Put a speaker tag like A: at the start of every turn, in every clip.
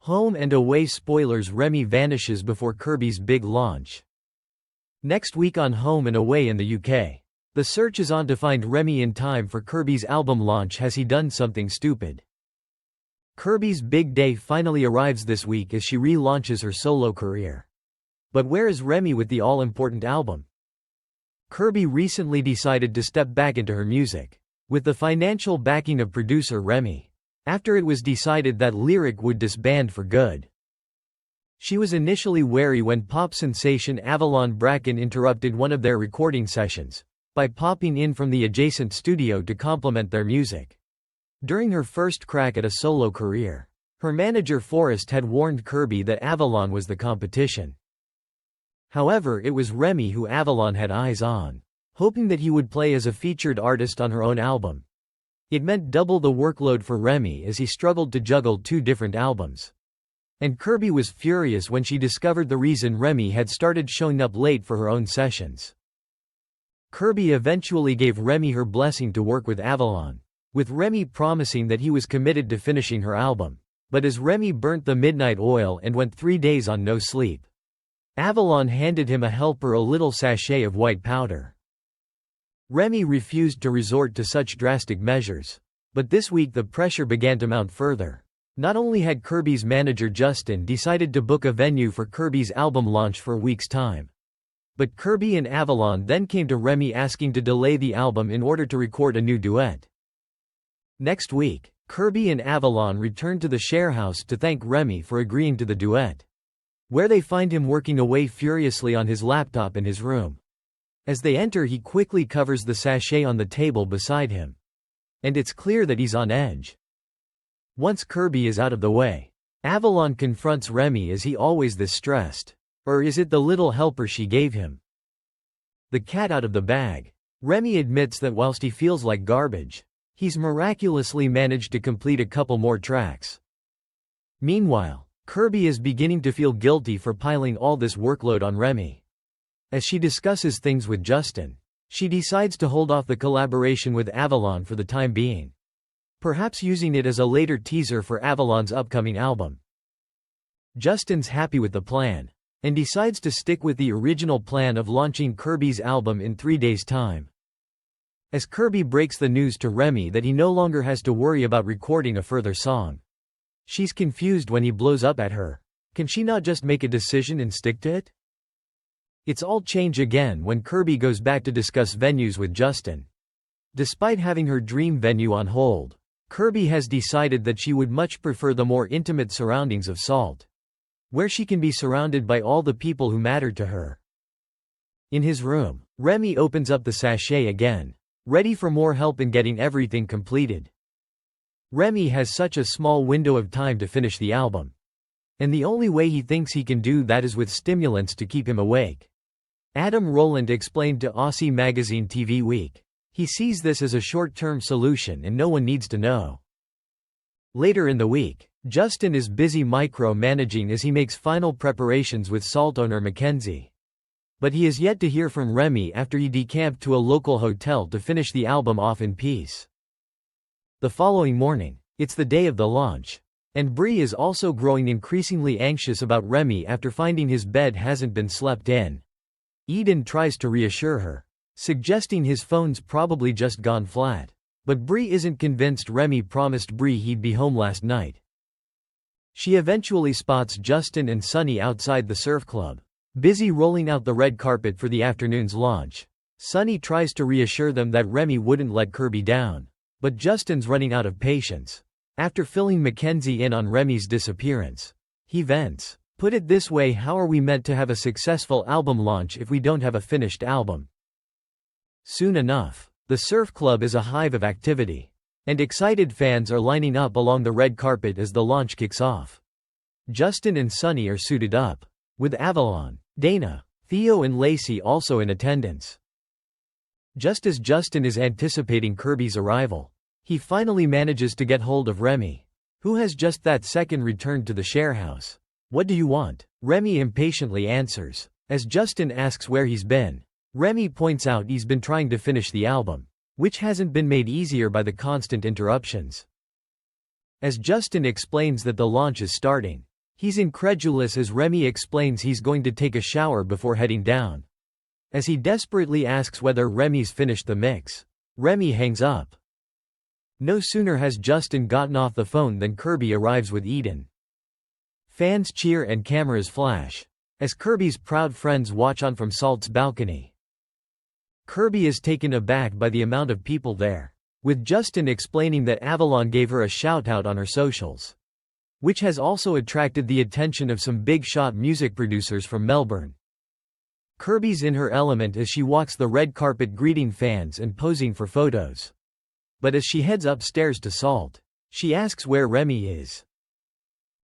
A: Home and away spoilers: Remi vanishes before Kirby's big launch. Next week on Home and Away in the UK. The search is on to find Remi in time for Kirby's album launch. Has he done something stupid? Kirby's big day finally arrives this week as she relaunches her solo career. But where is Remi with the all-important album? Kirby recently decided to step back into her music, with the financial backing of producer Remi, after it was decided that Lyric would disband for good. She was initially wary when pop sensation Avalon Bracken interrupted one of their recording sessions by popping in from the adjacent studio to complement their music. During her first crack at a solo career, her manager Forrest had warned Kirby that Avalon was the competition. However, it was Remi who Avalon had eyes on, hoping that he would play as a featured artist on her own album. It meant double the workload for Remi as he struggled to juggle two different albums. And Kirby was furious when she discovered the reason Remi had started showing up late for her own sessions. Kirby eventually gave Remi her blessing to work with Avalon, with Remi promising that he was committed to finishing her album. But as Remi burnt the midnight oil and went 3 days on no sleep, Avalon handed him a helper, a little sachet of white powder. Remi refused to resort to such drastic measures. But this week the pressure began to mount further. Not only had Kirby's manager Justin decided to book a venue for Kirby's album launch for a week's time, but Kirby and Avalon then came to Remi asking to delay the album in order to record a new duet. Next week, Kirby and Avalon returned to the share house to thank Remi for agreeing to the duet, where they find him working away furiously on his laptop in his room. As they enter, he quickly covers the sachet on the table beside him, and it's clear that he's on edge. Once Kirby is out of the way, Avalon confronts Remi. Is he always this stressed? Or is it the little helper she gave him? The cat out of the bag. Remi admits that whilst he feels like garbage, he's miraculously managed to complete a couple more tracks. Meanwhile, Kirby is beginning to feel guilty for piling all this workload on Remi. As she discusses things with Justin, she decides to hold off the collaboration with Avalon for the time being, perhaps using it as a later teaser for Avalon's upcoming album. Justin's happy with the plan, and decides to stick with the original plan of launching Kirby's album in 3 days' time. As Kirby breaks the news to Remi that he no longer has to worry about recording a further song, she's confused when he blows up at her. Can she not just make a decision and stick to it? It's all change again when Kirby goes back to discuss venues with Justin. Despite having her dream venue on hold, Kirby has decided that she would much prefer the more intimate surroundings of Salt, where she can be surrounded by all the people who mattered to her. In his room, Remi opens up the sachet again, ready for more help in getting everything completed. Remi has such a small window of time to finish the album, and the only way he thinks he can do that is with stimulants to keep him awake. Adam Rowland explained to Aussie magazine TV Week, he sees this as a short-term solution and no one needs to know. Later in the week, Justin is busy micro-managing as he makes final preparations with Salt owner Mackenzie. But he is yet to hear from Remi after he decamped to a local hotel to finish the album off in peace. The following morning, it's the day of the launch, and Bree is also growing increasingly anxious about Remi after finding his bed hasn't been slept in. Eden tries to reassure her, suggesting his phone's probably just gone flat. But Bree isn't convinced. Remi promised Bree he'd be home last night. She eventually spots Justin and Sunny outside the surf club, busy rolling out the red carpet for the afternoon's launch. Sunny tries to reassure them that Remi wouldn't let Kirby down, but Justin's running out of patience. After filling Mackenzie in on Remi's disappearance, he vents, "Put it this way, how are we meant to have a successful album launch if we don't have a finished album?" Soon enough, the surf club is a hive of activity, and excited fans are lining up along the red carpet as the launch kicks off. Justin and Sunny are suited up, with Avalon, Dana, Theo and Lacey also in attendance. Just as Justin is anticipating Kirby's arrival, he finally manages to get hold of Remi, who has just that second returned to the share house. "What do you want?" Remi impatiently answers. As Justin asks where he's been, Remi points out he's been trying to finish the album, which hasn't been made easier by the constant interruptions. As Justin explains that the launch is starting, He's incredulous as Remi explains he's going to take a shower before heading down. As he desperately asks whether Remi's finished the mix, Remi hangs up. No sooner has Justin gotten off the phone than Kirby arrives with Eden. Fans cheer and cameras flash as Kirby's proud friends watch on from Salt's balcony. Kirby is taken aback by the amount of people there, with Justin explaining that Avalon gave her a shout-out on her socials, which has also attracted the attention of some big-shot music producers from Melbourne. Kirby's in her element as she walks the red carpet greeting fans and posing for photos. But as she heads upstairs to Salt, she asks where Remi is.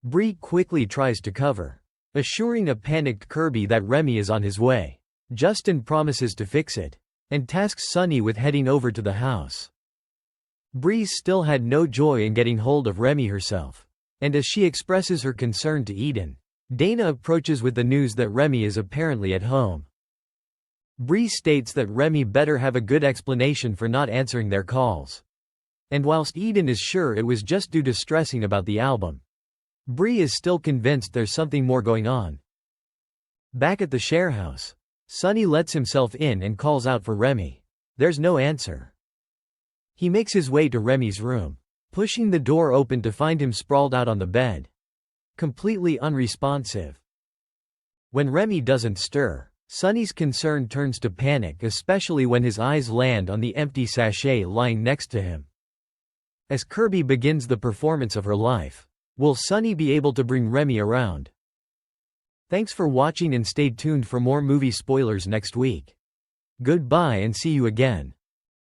A: Bree quickly tries to cover, assuring a panicked Kirby that Remi is on his way. Justin promises to fix it, and tasks Sunny with heading over to the house. Bree still had no joy in getting hold of Remi herself, and as she expresses her concern to Eden, Dana approaches with the news that Remi is apparently at home. Bree states that Remi better have a good explanation for not answering their calls. And whilst Eden is sure it was just due to stressing about the album, Bree is still convinced there's something more going on. Back at the share house, Sunny lets himself in and calls out for Remi. There's no answer. He makes his way to Remi's room, pushing the door open to find him sprawled out on the bed, completely unresponsive. When Remi doesn't stir, Sunny's concern turns to panic, especially when his eyes land on the empty sachet lying next to him. As Kirby begins the performance of her life, will Sunny be able to bring Remi around? Thanks for watching and stay tuned for more movie spoilers next week. Goodbye and see you again.